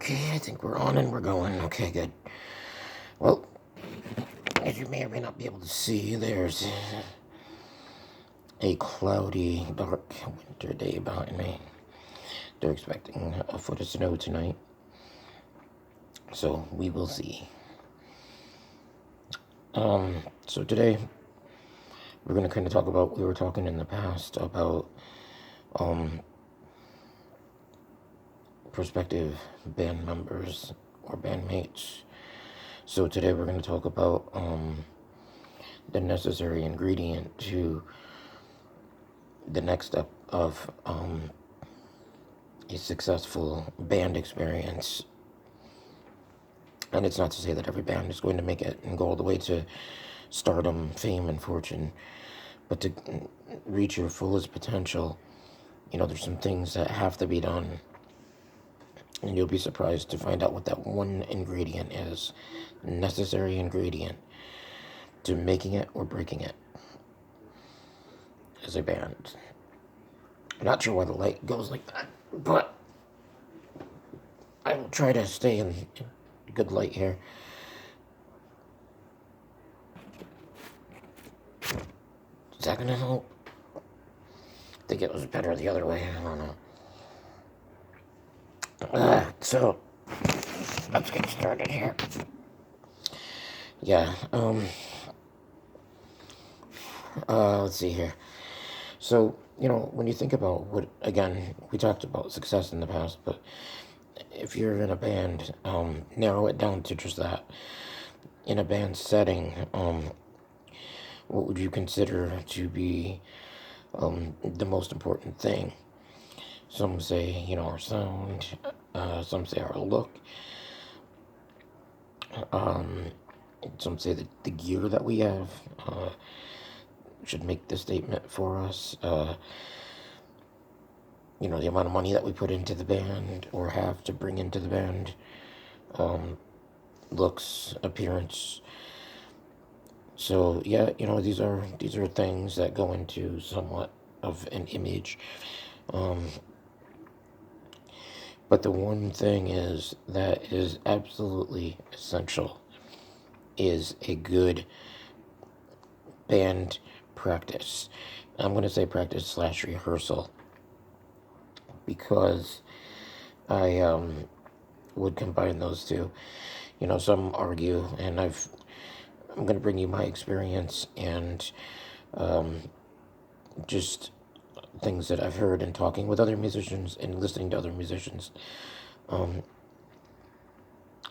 Okay, I think we're on and we're going. Okay, good. Well, as you may or may not be able to see, there's a cloudy, dark winter day behind me. They're expecting a foot of snow tonight, so we will see. So today we're going to kind of talk about, we were talking in the past about prospective band members or bandmates. So today we're going to talk about the necessary ingredient to the next step of a successful band experience. And it's not to say that every band is going to make it and go all the way to stardom, fame, and fortune, but to reach your fullest potential, there's some things that have to be done. And you'll be surprised to find out what that one ingredient is, necessary ingredient to making it or breaking it as a band. I'm not sure why the light goes like that, but I will try to stay in good light here. Is that gonna help? I think it was better the other way. I don't know. So let's get started here. Yeah. Let's see here. So, when you think about what, again, we talked about success in the past, but if you're in a band, narrow it down to just that. In a band setting, what would you consider to be the most important thing? Some say, our sound. Some say our look. Some say that the gear that we have should make the statement for us. The amount of money that we put into the band or have to bring into the band. Looks, appearance. So yeah, these are things that go into somewhat of an image. But the one thing is that is absolutely essential is a good band practice. I'm going to say practice / rehearsal because I would combine those two. Some argue, and I'm going to bring you my experience and just things that I've heard in talking with other musicians and listening to other musicians.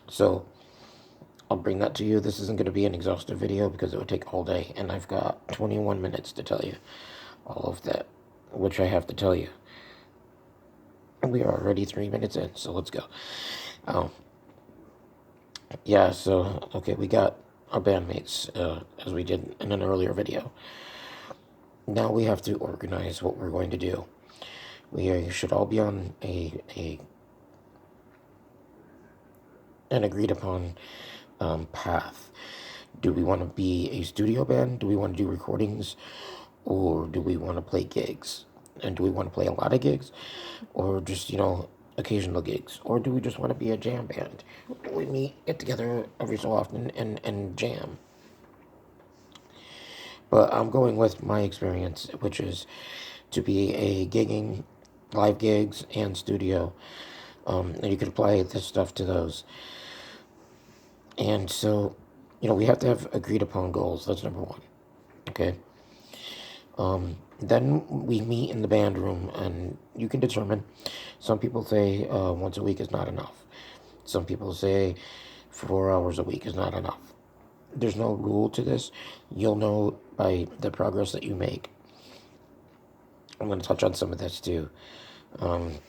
So I'll bring that to you. This isn't going to be an exhaustive video because it would take all day, and I've got 21 minutes to tell you all of that, which I have to tell you. And we are already 3 minutes in, so let's go. Yeah, so, okay, we got our bandmates, as we did in an earlier video. Now we have to organize what we're going to do. We should all be on an agreed upon path. Do we want to be a studio band? Do we want to do recordings? Or do we want to play gigs? And do we want to play a lot of gigs? Or just, occasional gigs? Or do we just want to be a jam band? We meet, get together every so often and jam. But I'm going with my experience, which is to be a gigging, live gigs, and studio. And you can apply this stuff to those. And so, we have to have agreed upon goals. That's number one. Okay? Then we meet in the band room, and you can determine. Some people say once a week is not enough. Some people say 4 hours a week is not enough. There's no rule to this. You'll know by the progress that you make. I'm going to touch on some of this too. The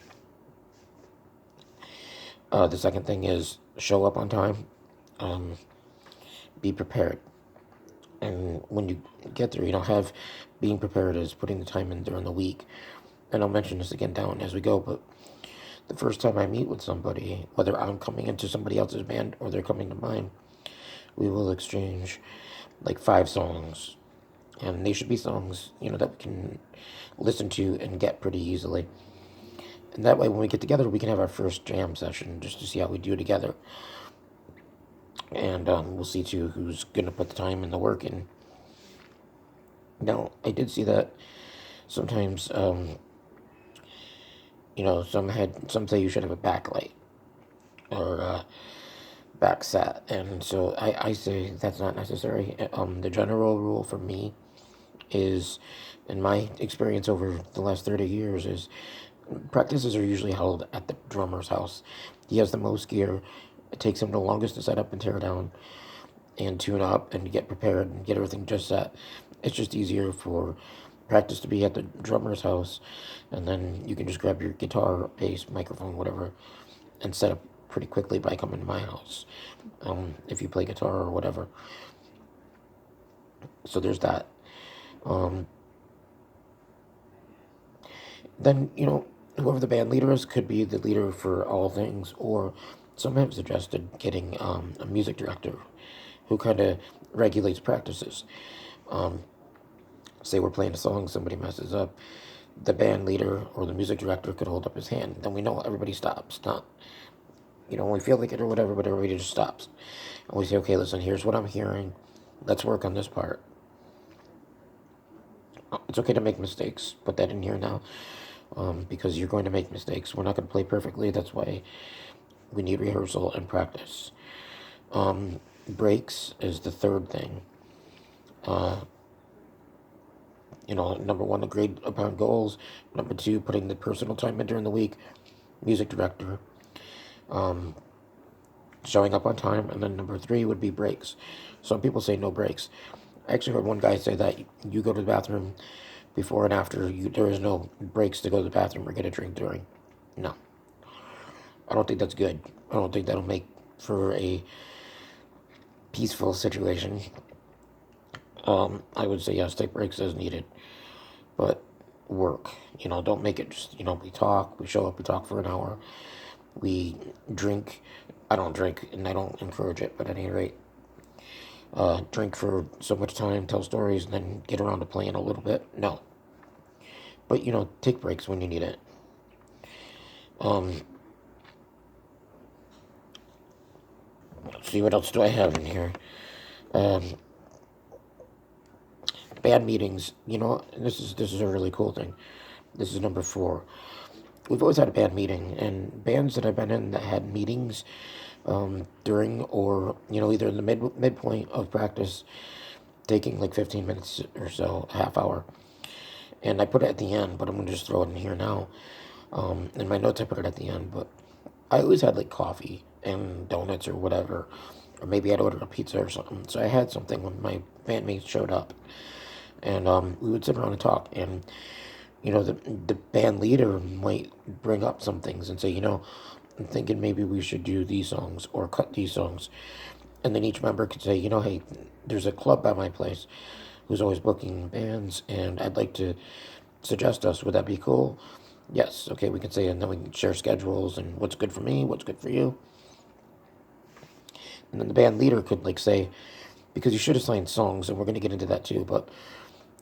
second thing is show up on time. Be prepared. And when you get there, have being prepared as putting the time in during the week. And I'll mention this again down as we go, but the first time I meet with somebody, whether I'm coming into somebody else's band or they're coming to mine, we will exchange like 5 songs. And they should be songs, that we can listen to and get pretty easily. And that way, when we get together, we can have our first jam session just to see how we do together. And we'll see too who's going to put the time and the work in. Now, I did see that sometimes, some say you should have a backlight or back set, and so I say that's not necessary. The general rule for me is, in my experience over the last 30 years, is practices are usually held at the drummer's house. He has the most gear. It takes him the longest to set up and tear down and tune up and get prepared and get everything just set. It's just easier for practice to be at the drummer's house, and then you can just grab your guitar, bass, microphone, whatever, and set up pretty quickly by coming to my house, if you play guitar or whatever. So there's that. Um, then, whoever the band leader is could be the leader for all things, or some have suggested getting a music director who kind of regulates practices. Um, Say we're playing a song, somebody messes up, the band leader or the music director could hold up his hand. Then we know everybody stops. Not, we feel like it or whatever, but everybody just stops. And we say, okay, listen, here's what I'm hearing. Let's work on this part. It's okay to make mistakes. Put that in here now, because you're going to make mistakes. We're not going to play perfectly. That's why we need rehearsal and practice. Breaks is the third thing. Number one, agreed upon goals. Number two, putting the personal time in during the week. Music director, showing up on time. And then number three would be breaks. Some people say no breaks. I actually heard one guy say that you go to the bathroom before and after. There is no breaks to go to the bathroom or get a drink during. No. I don't think that's good. I don't think that'll make for a peaceful situation. I would say yes, take breaks as needed, but work. Don't make it just, we talk, we show up, we talk for an hour, we drink. I don't drink, and I don't encourage it, but at any rate, drink for so much time, tell stories, and then get around to playing a little bit. No. But, take breaks when you need it. Let's see, what else do I have in here? Band meetings, this is a really cool thing. This is number 4. We've always had a band meeting, and bands that I've been in that had meetings during or either in the midpoint of practice, taking like 15 minutes or so, a half hour. And I put it at the end, but I'm gonna just throw it in here now. In my notes, I put it at the end, but I always had like coffee and donuts or whatever, or maybe I'd order a pizza or something. So I had something when my bandmates showed up, and we would sit around and talk. And the band leader might bring up some things and say, I'm thinking maybe we should do these songs or cut these songs. And then each member could say, hey, there's a club by my place who's always booking bands, and I'd like to suggest us. Would that be cool? Yes. Okay, we can say, and then we can share schedules and what's good for me, what's good for you. And then the band leader could say, because you should assign songs, and we're going to get into that too, but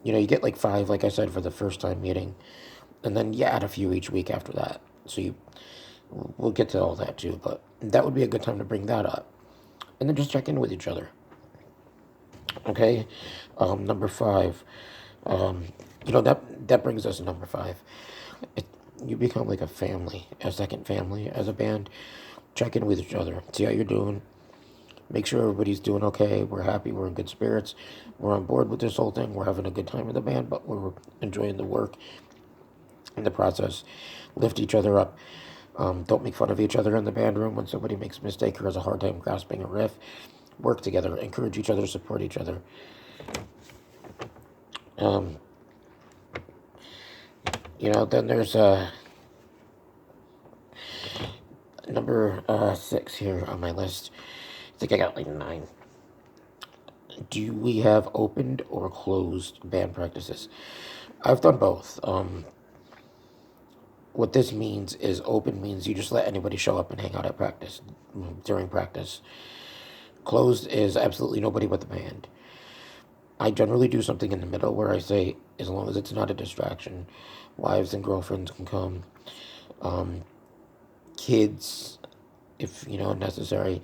you get like 5, like I said, for the first time meeting, and then you add a few each week after that. So we'll get to all that too, but that would be a good time to bring that up, and then just check in with each other. Okay, number 5. That brings us to number 5. You become like a family, a second family as a band. Check in with each other, see how you're doing. Make sure everybody's doing okay. We're happy. We're in good spirits. We're on board with this whole thing. We're having a good time in the band, but we're enjoying the work in the process. Lift each other up. Don't make fun of each other in the band room when somebody makes a mistake or has a hard time grasping a riff. Work together. Encourage each other. Support each other. Then there's number 6 here on my list. I think I got like 9. Do we have opened or closed band practices? I've done both. What this means is open means you just let anybody show up and hang out at practice during practice. Closed is absolutely nobody but the band. I generally do something in the middle where I say, as long as it's not a distraction, wives and girlfriends can come. Kids, if necessary.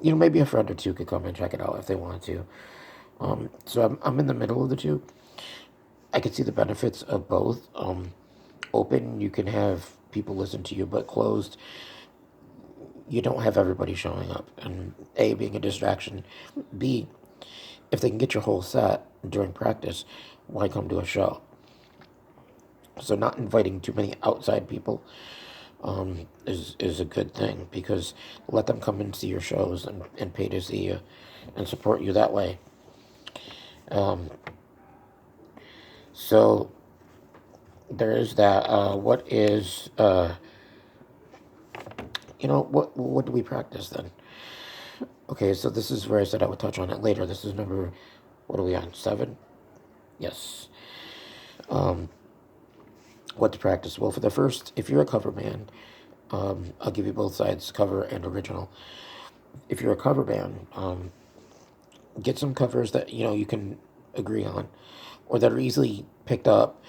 Maybe a friend or two could come and check it out if they want to. So I'm in the middle of the two. I can see the benefits of both. Open, you can have people listen to you, but closed, you don't have everybody showing up. And A, being a distraction. B, if they can get your whole set during practice, why come to a show? So not inviting too many outside people is a good thing, because let them come and see your shows and pay to see you and support you that way. So there is that. What is what do we practice then? Okay, so this is where I said I would touch on it later. This is number, what are we on, 7? Yes. What to practice? Well, for the first, if you're a cover band, I'll give you both sides, cover and original. If you're a cover band, get some covers that you can agree on, or that are easily picked up,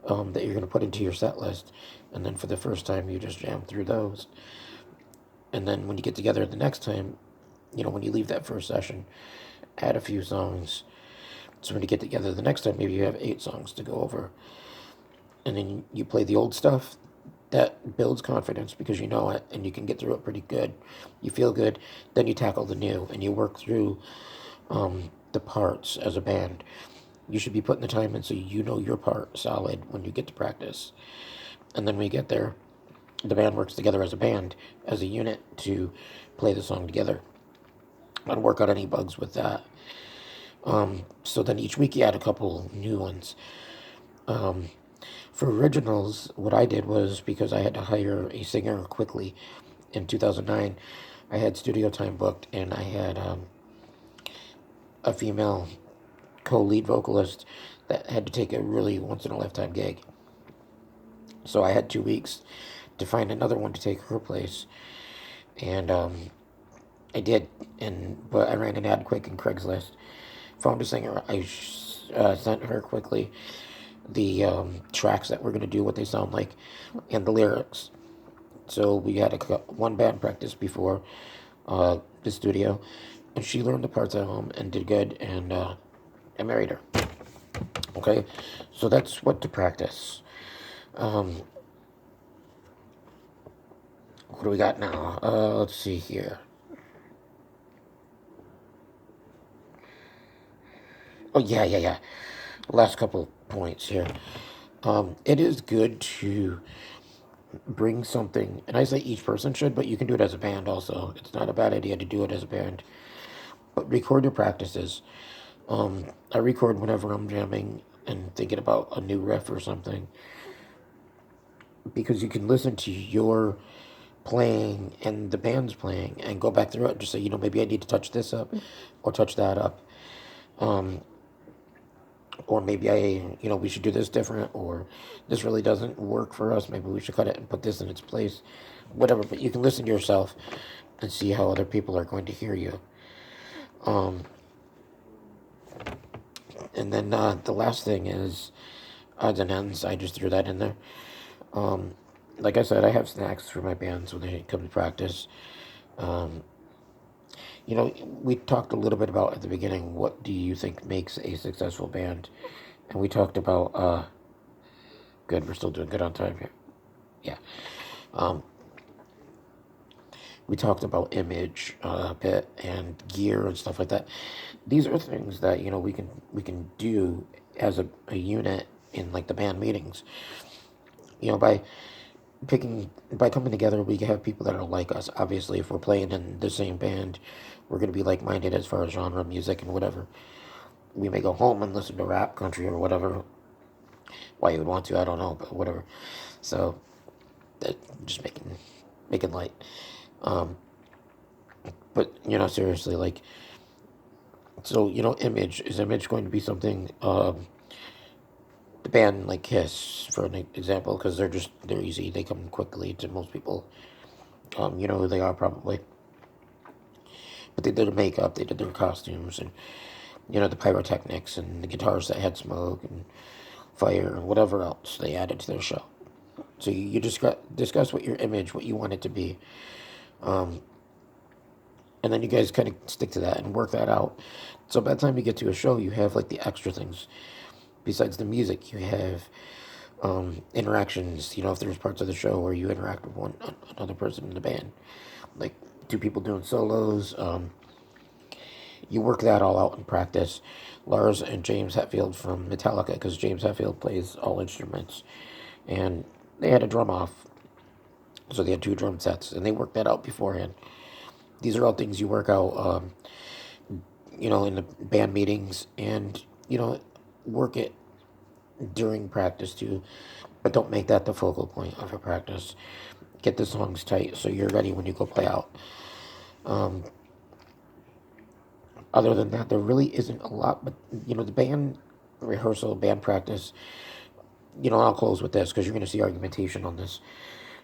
that you're going to put into your set list, and then for the first time you just jam through those. And then when you get together the next time, when you leave that first session, add a few songs. So when you get together the next time, maybe you have 8 songs to go over. And then you play the old stuff. That builds confidence because you know it and you can get through it pretty good. You feel good. Then you tackle the new and you work through the parts as a band. You should be putting the time in so you know your part solid when you get to practice. And then when you get there, the band works together as a band, as a unit, to play the song together and work out any bugs with that. So then each week you add a couple new ones. For originals, what I did was, because I had to hire a singer quickly in 2009, I had studio time booked, and I had a female co-lead vocalist that had to take a really once-in-a-lifetime gig. So I had 2 weeks to find another one to take her place, and I did. But I ran an ad quick in Craigslist, found a singer. I sent her quickly the tracks that we're going to do, what they sound like, and the lyrics. So we had one band practice before the studio, and she learned the parts at home and did good, and I married her. Okay, so that's what to practice. What do we got now? Let's see here. Oh, yeah. Last couple points here. It is good to bring something, and I say each person should, but you can do it as a band also. It's not a bad idea to do it as a band. But record your practices. I record whenever I'm jamming and thinking about a new riff or something, because you can listen to your playing and the band's playing and go back through it and just say, maybe I need to touch this up or touch that up. Or maybe we should do this different, or this really doesn't work for us. Maybe we should cut it and put this in its place. Whatever, but you can listen to yourself and see how other people are going to hear you. And then the last thing is odds and ends. I just threw that in there. Like I said, I have snacks for my bands when they come to practice. We talked a little bit about at the beginning, what do you think makes a successful band? And we talked about, good, we're still doing good on time here. Yeah. We talked about image a bit, and gear and stuff like that. These are things that we can do as a unit in like the band meetings. By coming together, we have people that are like us. Obviously, if we're playing in the same band, we're going to be like-minded as far as genre, music, and whatever. We may go home and listen to rap, country, or whatever. Why you would want to, I don't know, but whatever. So, just making light. But seriously, like, so image, is image going to be something? The band like Kiss, for an example, because they're easy. They come quickly to most people. You know who they are probably. But they did their makeup, they did their costumes, and the pyrotechnics and the guitars that had smoke and fire and whatever else they added to their show. So you discuss what your image, what you want it to be, um, and then you guys kind of stick to that and work that out. So by the time you get to a show, you have like the extra things besides the music. You have interactions. You know, if there's parts of the show where you interact with another person in the band, like two people doing solos. You work that all out in practice. Lars and James Hetfield from Metallica, because James Hetfield plays all instruments, and they had a drum off, so they had two drum sets, and they worked that out beforehand. These are all things you work out, in the band meetings, and work it during practice too, but don't make that the focal point of a practice. Get the songs tight so you're ready when you go play out. Um, Other than that, there really isn't a lot, but the band rehearsal, band practice. I'll close with this because you're going to see argumentation on this.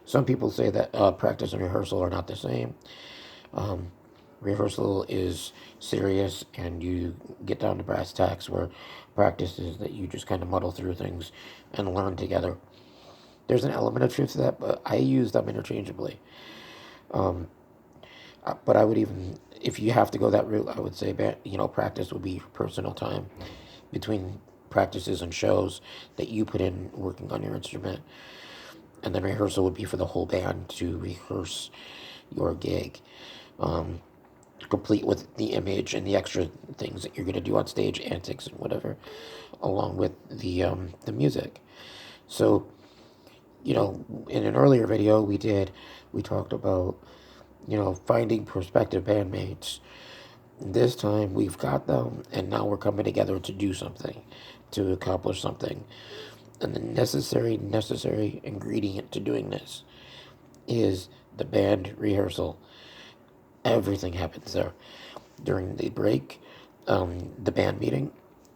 Some people say that practice and rehearsal are not the same. Um, Rehearsal is serious and you get down to brass tacks, where practice is that you just kind of muddle through things and learn together. There's an element of truth to that, but I use them interchangeably. Um, but I would even, if you have to go that route, I would say, practice would be personal time between practices and shows that you put in working on your instrument. And then rehearsal would be for the whole band to rehearse your gig, um, complete with the image and the extra things that you're going to do on stage, antics and whatever, along with the music. So, in an earlier video we talked about, finding prospective bandmates. This time we've got them, and now we're coming together to do something, to accomplish something. And the necessary ingredient to doing this is the band rehearsal. Everything happens there. During the break, the band meeting,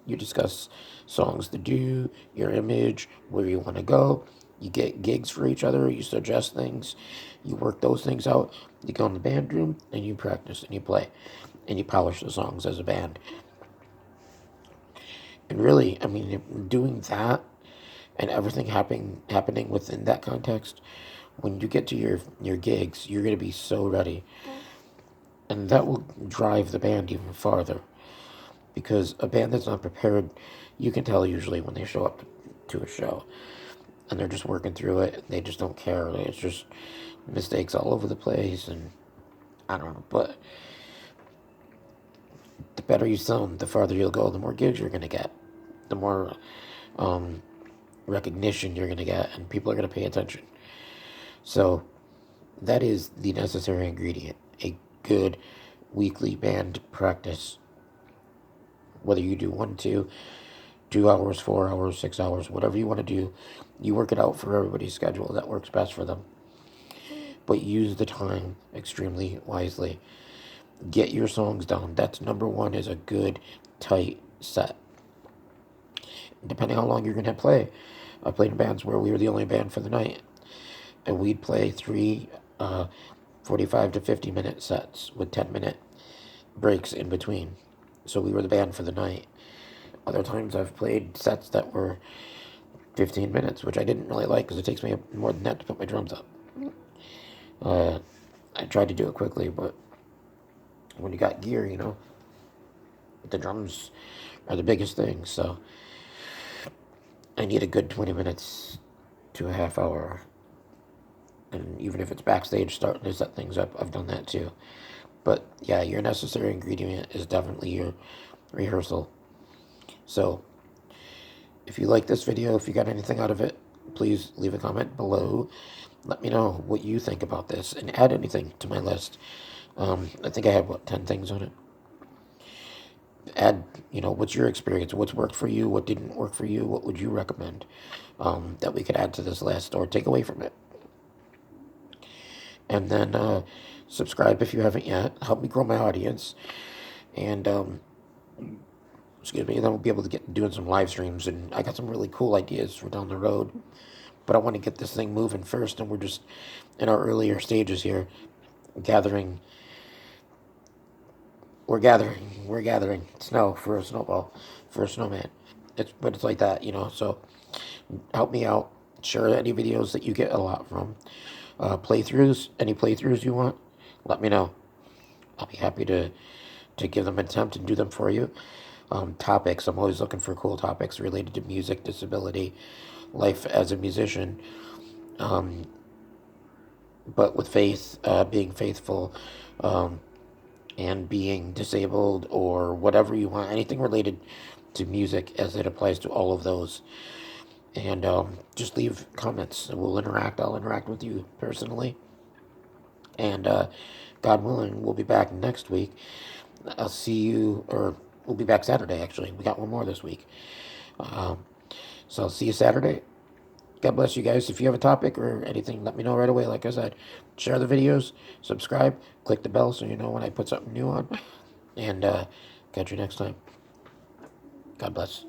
you discuss songs to do, your image, where you want to go. You get gigs for each other. You suggest things. You work those things out. You go in the band room and you practice and you play and you polish the songs as a band. And really, I mean, doing that and everything happening within that context, when you get to your gigs, you're gonna be so ready, and that will drive the band even farther. Because a band that's not prepared, you can tell usually when they show up to a show, and they're just working through it. They just don't care. It's just mistakes all over the place, and I don't know. But the better you sound, the farther you'll go. The more gigs you're gonna get, the more um, recognition you're gonna get, and people are gonna pay attention. So that is the necessary ingredient. A good weekly band practice. Whether you do 1, 2 hours, 4 hours, 6 hours, whatever you want to do, you work it out for everybody's schedule that works best for them. But use the time extremely wisely. Get your songs down. That's number one, is a good, tight set. Depending how long you're going to play. I played in bands where we were the only band for the night. And we'd play three 45 to 50-minute sets with 10-minute breaks in between. So we were the band for the night. Other times I've played sets that were 15 minutes, which I didn't really like because it takes me more than that to put my drums up. I tried to do it quickly, but when you got gear, the drums are the biggest thing. So I need a good 20 minutes to a half hour. And even if it's backstage starting to set things up, I've done that too. But yeah, your necessary ingredient is definitely your rehearsal. So if you like this video, if you got anything out of it, please leave a comment below. Let me know what you think about this and add anything to my list. I think I have, 10 things on it. Add, what's your experience? What's worked for you? What didn't work for you? What would you recommend that we could add to this list or take away from it? And then subscribe if you haven't yet. Help me grow my audience. And, excuse me, then we'll be able to get doing some live streams. And I got some really cool ideas for down the road. But I want to get this thing moving first, and we're just in our earlier stages here, gathering. We're gathering snow for a snowball, for a snowman. But it's like that, So help me out. Share any videos that you get a lot from. Playthroughs, any playthroughs you want, let me know. I'll be happy to give them an attempt and do them for you. Topics, I'm always looking for cool topics related to music, disability, life as a musician, but with faith, being faithful, um, and being disabled or whatever you want, anything related to music as it applies to all of those. And just leave comments. We'll interact. I'll interact with you personally. And God willing, we'll be back next week. I'll see you, or we'll be back Saturday, actually. We got one more this week. So I'll see you Saturday. God bless you guys. If you have a topic or anything, let me know right away. Like I said, share the videos, subscribe, click the bell so you know when I put something new on. And catch you next time. God bless.